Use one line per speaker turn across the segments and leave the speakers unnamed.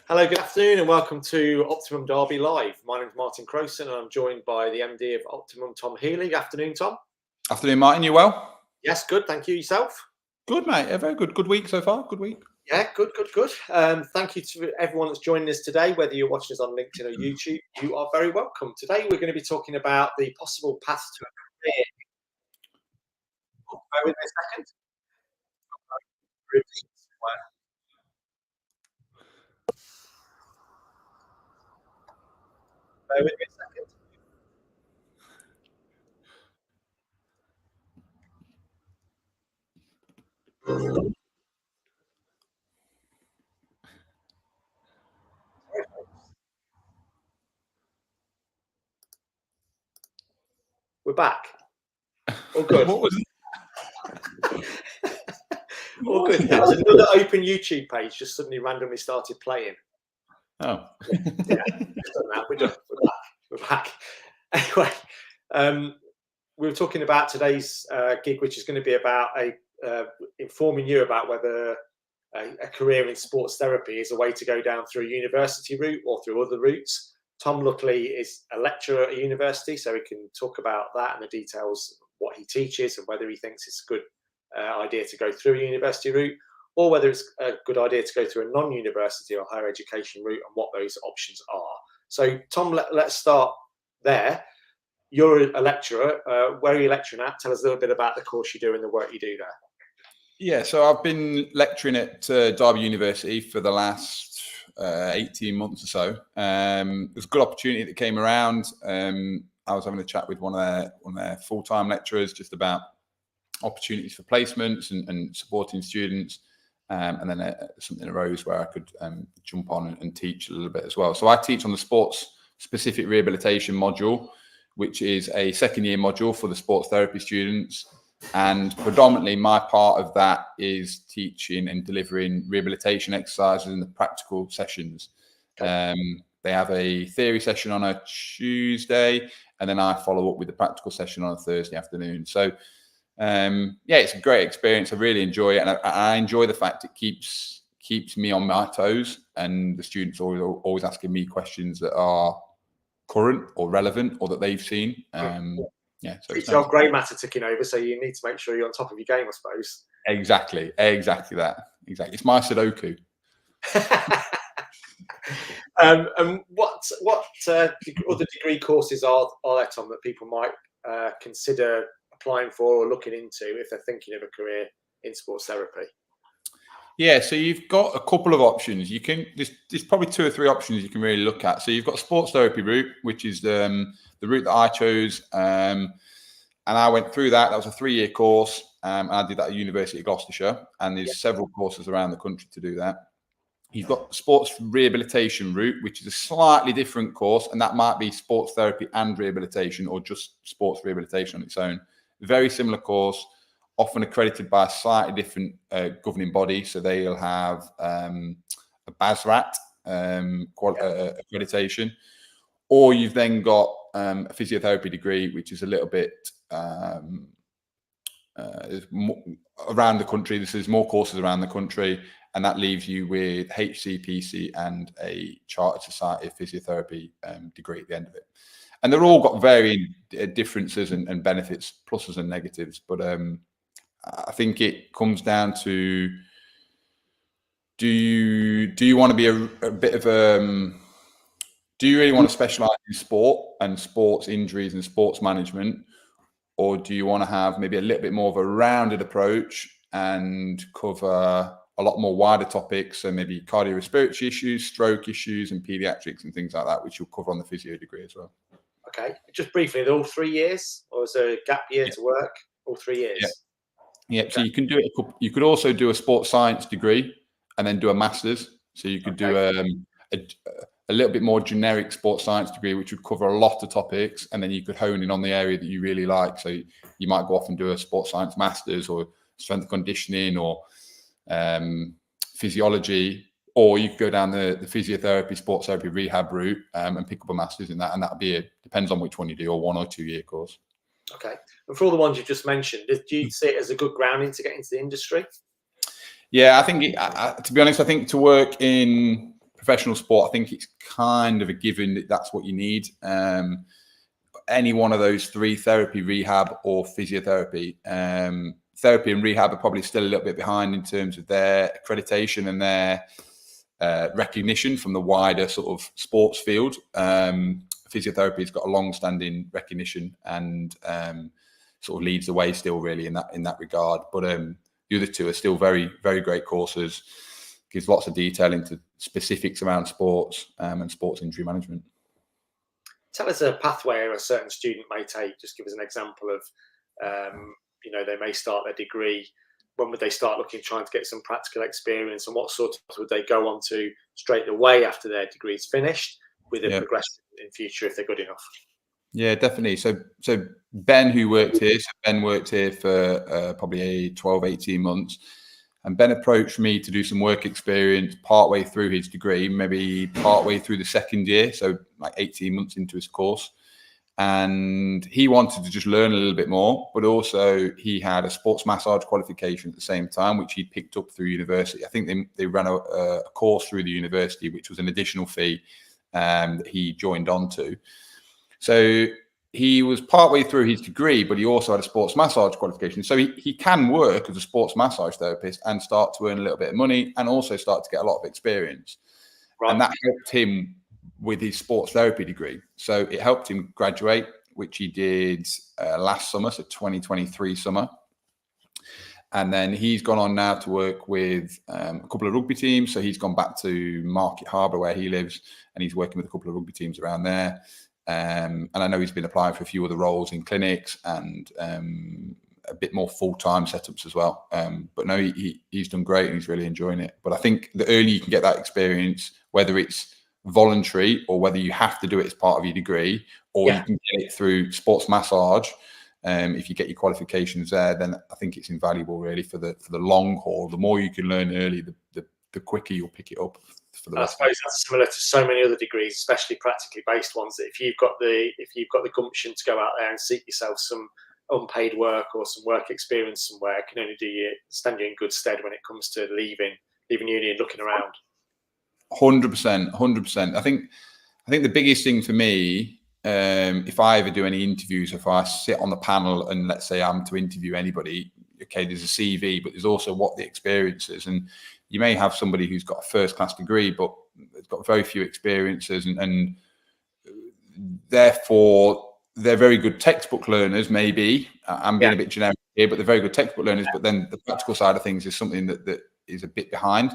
Hello, good afternoon, and welcome to Optimum Derby Live. My name is Martin Crowson, and I'm joined by the MD of Optimum, Tom Heeley. Good afternoon, Tom.
Afternoon, Martin. You well?
Yes, good. Thank you. Yourself?
Good, mate. A very good. Good week so far. Good week.
Yeah, good. Thank you to everyone that's joining us today, whether you're watching us on LinkedIn or YouTube. You are very welcome. Today, we're going to be talking about the possible path to a career. Bear with me a second. Bear with me a second. We're back. All good.
What was
All good. That was another open YouTube page just suddenly randomly started playing.
Oh.
Yeah, we're done. We're back. Anyway, we were talking about today's gig, which is going to be about informing you about whether a career in sports therapy is a way to go down through a university route or through other routes. Tom, luckily, is a lecturer at a university, so he can talk about that and the details, what he teaches, and whether he thinks it's a good idea to go through a university route, or whether it's a good idea to go through a non-university or higher education route and what those options are. So, Tom, let's start there. You're a lecturer. Where are you lecturing at? Tell us a little bit about the course you do and the work you do there.
Yeah, so I've been lecturing at Derby University for the last 18 months or so. It was a good opportunity that came around. I was having a chat with one of their full-time lecturers just about opportunities for placements and supporting students. And then something arose where I could jump on and teach a little bit as well. So I teach on the sports-specific rehabilitation module, which is a second-year module for the sports therapy students. And predominantly my part of that is teaching and delivering rehabilitation exercises in the practical sessions. Okay. They have a theory session on a Tuesday, and then I follow up with the practical session on a Thursday afternoon. So yeah, it's a great experience. I really enjoy it, and I enjoy the fact it keeps me on my toes, and the students are always asking me questions that are current or relevant or that they've seen. Yeah, so
it's your grey matter ticking over, so you need to make sure you're on top of your game, I suppose.
Exactly that. Exactly, it's my Sudoku.
And what other degree courses are there, Tom, that people might consider applying for or looking into if they're thinking of a career in sports therapy?
Yeah, so you've got a couple of options. There's probably 2 or 3 options you can really look at. So you've got a sports therapy route, which is the route that I chose, and I went through that. That was a 3-year course, and I did that at University of Gloucestershire. And there's several courses around the country to do that. You've got the sports rehabilitation route, which is a slightly different course, and that might be sports therapy and rehabilitation, or just sports rehabilitation on its own. Very similar course, often accredited by a slightly different governing body. So they'll have a BASRAT accreditation, or you've then got a physiotherapy degree, which is a little bit around the country. There's more courses around the country, and that leaves you with HCPC and a Chartered Society of Physiotherapy degree at the end of it. And they're all got varying differences and benefits, pluses and negatives. But I think it comes down to, do you want to be a bit of do you really want to specialize in sport and sports injuries and sports management, or do you want to have maybe a little bit more of a rounded approach and cover a lot more wider topics, so maybe cardiorespiratory issues, stroke issues, and pediatrics and things like that, which you'll cover on the physio degree as well?
Okay, just briefly, they're all 3 years, or is there a gap year to work? All 3 years.
Yeah. Okay. So you can do it. You could also do a sports science degree and then do a master's. So you could do a little bit more generic sports science degree, which would cover a lot of topics, and then you could hone in on the area that you really like. So you might go off and do a sports science master's, or strength and conditioning, or physiology, or you could go down the physiotherapy, sports therapy, rehab route and pick up a master's in that, and that'd be depends on which one you do, or 1 or 2 year course.
Okay. And for all the ones you just mentioned, do you see it as a good grounding to get into the industry?
Yeah, I think to be honest, I think to work in professional sport, I think it's kind of a given that that's what you need. Any one of those three, therapy, rehab, or physiotherapy. Therapy and rehab are probably still a little bit behind in terms of their accreditation and their recognition from the wider sort of sports field. Physiotherapy has got a long-standing recognition and sort of leads the way still really in that regard. But the other two are still very, very great courses. Gives lots of detail into specifics around sports and sports injury management.
Tell us a pathway a certain student may take. Just give us an example of, they may start their degree. When would they start trying to get some practical experience, and what sort of would they go on to straight away after their degree is finished with a progression in future if they're good enough?
Yeah, definitely. So Ben, who worked here, Ben worked here for probably 12, 18 months. And Ben approached me to do some work experience partway through his degree, maybe partway through the second year, so like 18 months into his course. And he wanted to just learn a little bit more, but also he had a sports massage qualification at the same time, which he picked up through university. I think they ran a course through the university, which was an additional fee that he joined onto. So he was partway through his degree, but he also had a sports massage qualification. So he can work as a sports massage therapist and start to earn a little bit of money and also start to get a lot of experience. Right. And that helped him with his sports therapy degree. So it helped him graduate, which he did last summer, so 2023 summer. And then he's gone on now to work with a couple of rugby teams. So he's gone back to Market Harbour where he lives, and he's working with a couple of rugby teams around there. And I know he's been applying for a few other roles in clinics and a bit more full-time setups as well. But no, he's done great and he's really enjoying it. But I think the earlier you can get that experience, whether it's voluntary or whether you have to do it as part of your degree, or you can get it through sports massage, if you get your qualifications there, then I think it's invaluable really for the long haul. The more you can learn early, the quicker you'll pick it up.
I suppose that's similar to so many other degrees, especially practically based ones, that if you've got the gumption to go out there and seek yourself some unpaid work or some work experience somewhere, it can only stand you in good stead when it comes to leaving uni and looking around.
100%. I think the biggest thing for me, if I ever do any interviews, if I sit on the panel and let's say I'm to interview anybody, okay, there's a CV, but there's also what the experience is. And you may have somebody who's got a first-class degree, but they've got very few experiences, and therefore they're very good textbook learners. Maybe I'm being a bit generic here, but they're very good textbook learners. But then the practical side of things is something that is a bit behind.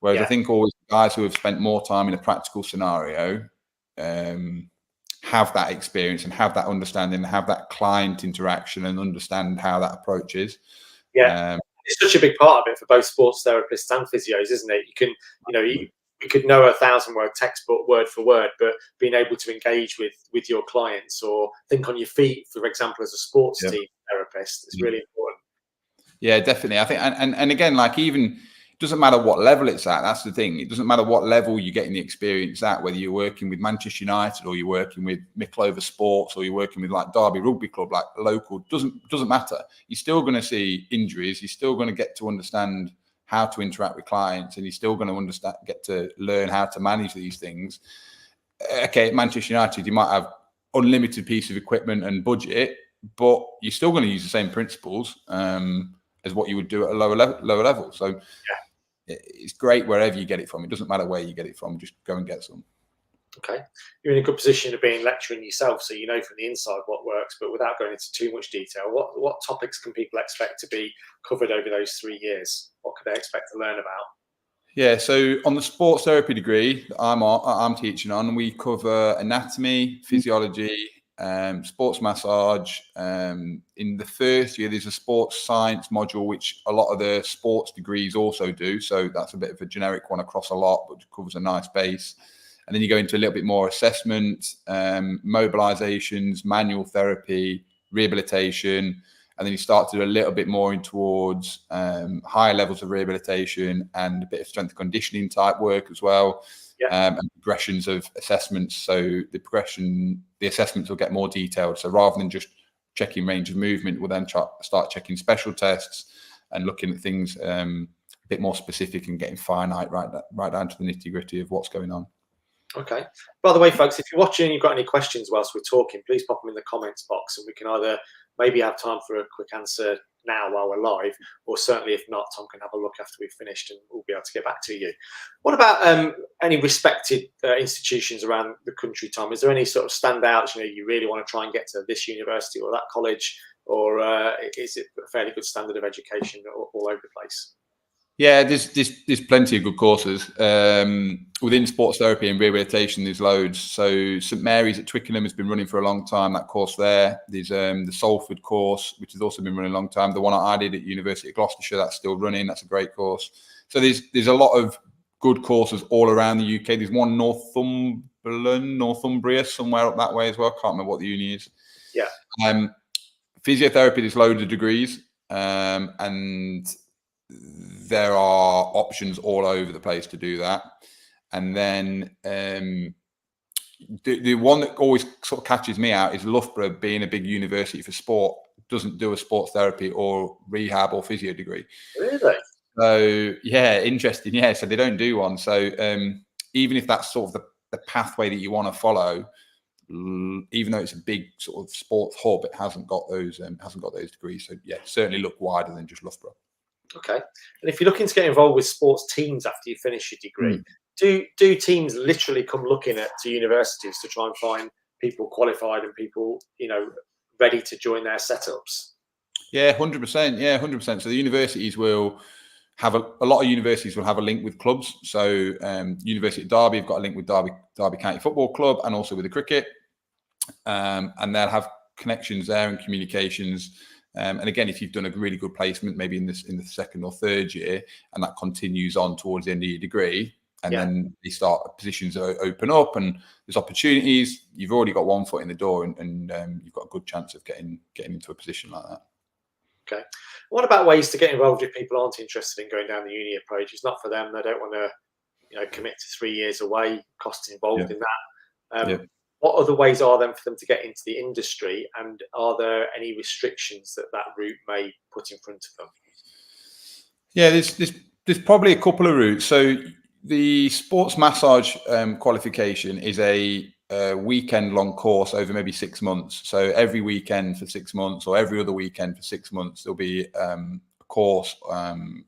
Whereas I think always guys who have spent more time in a practical scenario have that experience and have that understanding, and have that client interaction and understand how that approach is.
It's such a big part of it for both sports therapists and physios, isn't it? You could know 1,000-word textbook word for word, but being able to engage with your clients or think on your feet, for example, as a sports team therapist, is really important.
Yeah, definitely. I think, and again, like even. It doesn't matter what level it's at. That's the thing. It doesn't matter what level you're getting the experience at, whether you're working with Manchester United or you're working with Micklover Sports or you're working with like Derby Rugby Club, like local, doesn't matter. You're still going to see injuries. You're still going to get to understand how to interact with clients, and you're still going to get to learn how to manage these things. Okay, at Manchester United, you might have unlimited piece of equipment and budget, but you're still going to use the same principles as what you would do at a lower level. So it's great wherever you get it from. It doesn't matter where you get it from. Just go and get some.
Okay. You're in a good position of being lecturing yourself, so you know from the inside what works, but without going into too much detail, what topics can people expect to be covered over those 3 years? What could they expect to learn about? Yeah,
so on the sports therapy degree that I'm teaching on, we cover anatomy, physiology, sports massage. In the first year, there's a sports science module, which a lot of the sports degrees also do. So that's a bit of a generic one across a lot, but covers a nice base. And then you go into a little bit more assessment, mobilizations, manual therapy, rehabilitation. And then you start to do a little bit more in towards higher levels of rehabilitation and a bit of strength and conditioning type work as well. And progressions of assessments. So the assessments will get more detailed. So rather than just checking range of movement, we'll then start checking special tests and looking at things bit more specific and getting finite right down to the nitty gritty of what's going on.
Okay. By the way, folks, if you're watching and you've got any questions whilst we're talking, please pop them in the comments box, and we can either maybe have time for a quick answer now while we're live, or certainly if not, Tom can have a look after we've finished and we'll be able to get back to you. What about any respected institutions around the country, Tom? Is there any sort of standouts, you really want to try and get to this university or that college, or is it a fairly good standard of education all over the place?
Yeah, there's plenty of good courses within sports therapy and rehabilitation. There's loads. So St Mary's at Twickenham has been running for a long time. That course there. There's the Salford course, which has also been running a long time. The one I did at University of Gloucestershire, that's still running. That's a great course. So there's a lot of good courses all around the UK. There's one Northumbria, somewhere up that way as well. Can't remember what the uni is.
Yeah.
Physiotherapy, there's loads of degrees, and there are options all over the place to do that. And then the one that always sort of catches me out is Loughborough, being a big university for sport, doesn't do a sports therapy or rehab or physio degree.
Really?
So yeah, interesting. Yeah, so they don't do one. So even if that's sort of the pathway that you want to follow, even though it's a big sort of sports hub, it hasn't got those degrees. So yeah, certainly look wider than just Loughborough.
Okay. And if you're looking to get involved with sports teams after you finish your degree, do teams literally come looking to universities to try and find people qualified and people, ready to join their setups?
Yeah, 100%. Yeah, 100%. So the universities will have a lot of universities will have a link with clubs. So University of Derby have got a link with Derby County Football Club and also with the cricket. And they'll have connections there and communications. And again, if you've done a really good placement, maybe in the second or third year, and that continues on towards the end of your degree, and then they start positions open up and there's opportunities, you've already got one foot in the door, and you've got a good chance of getting into a position like that.
Okay. What about ways to get involved if people aren't interested in going down the uni approach? It's not for them. They don't want to, commit to 3 years away, costs involved in that. What other ways are there for them to get into the industry, and are there any restrictions that route may put in front of them?
Yeah, there's probably a couple of routes. So the sports massage qualification is a weekend-long course over maybe 6 months. So every weekend for 6 months, or every other weekend for 6 months, there'll be a course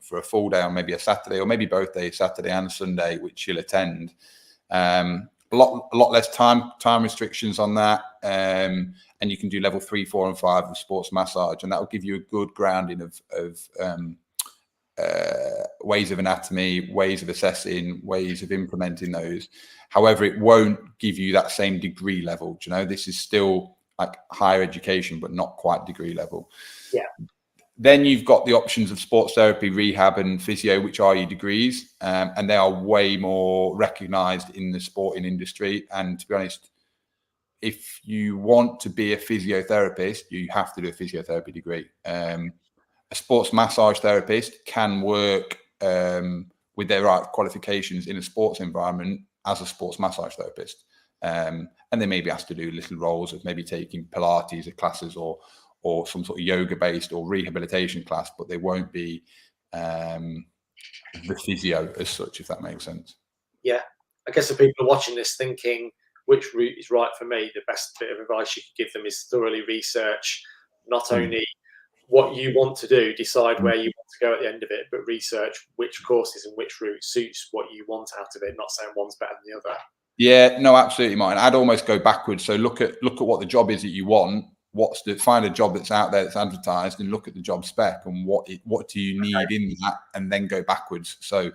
for a full day on maybe a Saturday, or maybe both days, Saturday and Sunday, which you'll attend. A lot less time restrictions on that, and you can do level 3, 4, and 5 of sports massage, and that will give you a good grounding of ways of anatomy, ways of assessing, ways of implementing those. However, it won't give you that same degree level. This is still like higher education, but not quite degree level.
Yeah.
Then you've got the options of sports therapy, rehab, and physio, which are your degrees, and they are way more recognised in the sporting industry. And to be honest, if you want to be a physiotherapist, you have to do a physiotherapy degree. A sports massage therapist can work with their right qualifications in a sports environment as a sports massage therapist, and they may be asked to do little roles of maybe taking Pilates classes or some sort of yoga-based or rehabilitation class, but they won't be the physio as such, if that makes sense.
Yeah. I guess if people are watching this thinking, which route is right for me, the best bit of advice you could give them is thoroughly research not only what you want to do, decide where you want to go at the end of it, but research which courses and which route suits what you want out of it, not saying one's better than the other.
Yeah, no, absolutely, Martin. I'd almost go backwards. So look at what the job is that you want. Find a job that's out there that's advertised, and look at the job spec and what do you need in that, and then go backwards. So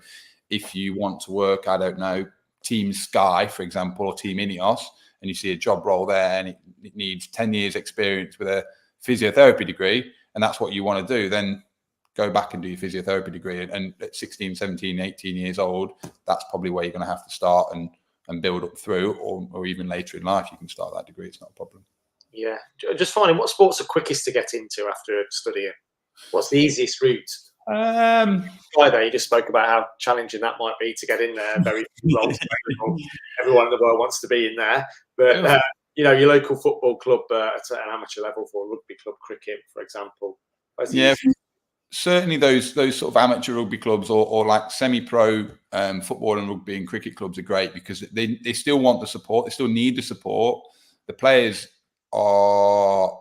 if you want to work, I don't know, Team Sky, for example, or Team Ineos, and you see a job role there and it needs 10 years experience with a physiotherapy degree, and that's what you want to do, then go back and do your physiotherapy degree. And at 16, 17, 18 years old, that's probably where you're going to have to start and build up through, or even later in life, you can start that degree. It's not a problem.
Yeah. Just finding what sports are quickest to get into after studying. What's the easiest route? You just spoke about how challenging that might be to get in there. Very roles available. Everyone in the world wants to be in there, but your local football club at an amateur level, for rugby club, cricket, for example.
certainly those sort of amateur rugby clubs or like semi-pro football and rugby and cricket clubs are great because they still want the support. They still need the support. The players are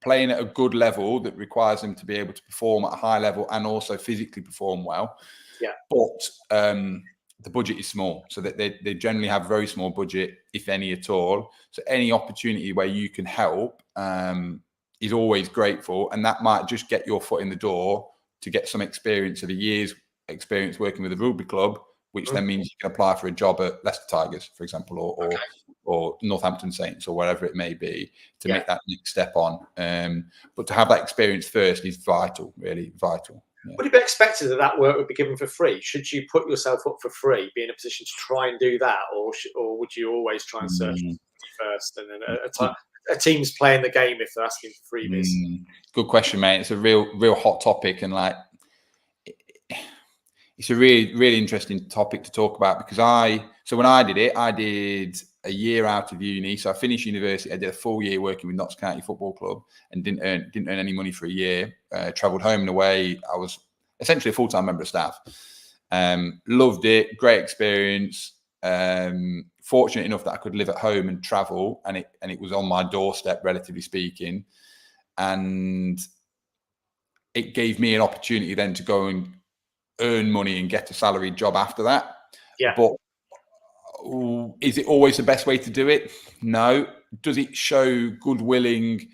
playing at a good level that requires them to be able to perform at a high level and also physically perform well.
Yeah.
But the budget is small, so that they generally have very small budget, if any at all. So any opportunity where you can help is always grateful, and that might just get your foot in the door to get some experience of a year's experience working with a rugby club, which then means you can apply for a job at Leicester Tigers, for example, or Northampton Saints, or wherever it may be, to make that next step on. But to have that experience first is vital, really vital. Yeah.
Would it be expected that work would be given for free? Should you put yourself up for free, be in a position to try and do that, or would you always try and search first, and then a team's playing the game if they're asking for freebies?
Good question, mate. It's a real hot topic, and like it's a really interesting topic to talk about because when I did it, I did a year out of uni. So I finished university. I did a full year working with Notts County Football Club and didn't earn any money for a year. Travelled home and away. I was essentially a full-time member of staff. Loved it. Great experience. Fortunate enough that I could live at home and travel, and it was on my doorstep, relatively speaking. And it gave me an opportunity then to go and earn money and get a salaried job after that.
Yeah.
But is it always the best way to do it? No. Does it show good willing?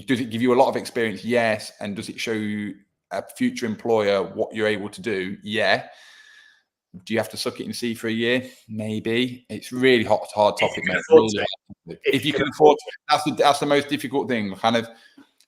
Does it give you a lot of experience? Yes. And does it show a future employer what you're able to do? Yeah. Do you have to suck it and see for a year? Maybe. It's really hard topic, mate. Really if you can afford it, that's the most difficult thing. Kind of,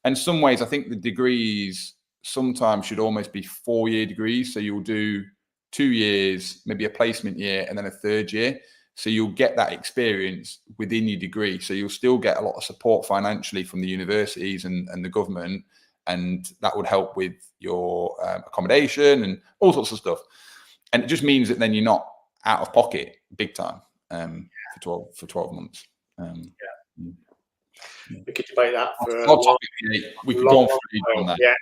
in some ways, I think the degrees sometimes should almost be 4-year degrees. So you'll do 2 years, maybe a placement year, and then a 3rd year. So you'll get that experience within your degree. So you'll still get a lot of support financially from the universities and the government, and that would help with your accommodation and all sorts of stuff. And it just means that then you're not out of pocket big time for 12 months.
We could debate that for a
long, we could go on that.
Yeah,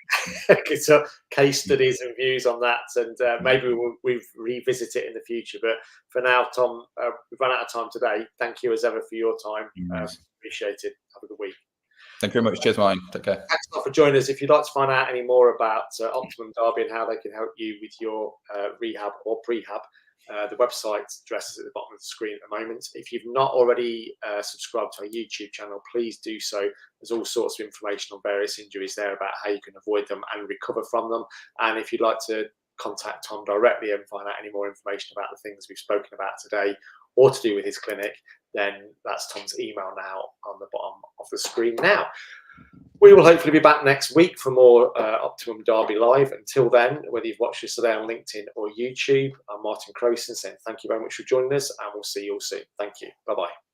so case studies and views on that, and maybe we'll revisit it in the future. But for now, Tom, we've run out of time today. Thank you as ever for your time. Appreciate it. Have a good week.
Thank you very much. Cheers, mine. Take care.
Thanks a lot for joining us. If you'd like to find out any more about Optimum Derby and how they can help you with your rehab or prehab, the website address is at the bottom of the screen at the moment. If you've not already subscribed to our YouTube channel, please do so. There's all sorts of information on various injuries there about how you can avoid them and recover from them. And if you'd like to contact Tom directly and find out any more information about the things we've spoken about today or to do with his clinic, then that's Tom's email now on the bottom of the screen now. We will hopefully be back next week for more Optimum Derby Live. Until then, whether you've watched us today on LinkedIn or YouTube, I'm Martin Crowson saying thank you very much for joining us, and we'll see you all soon. Thank you. Bye-bye.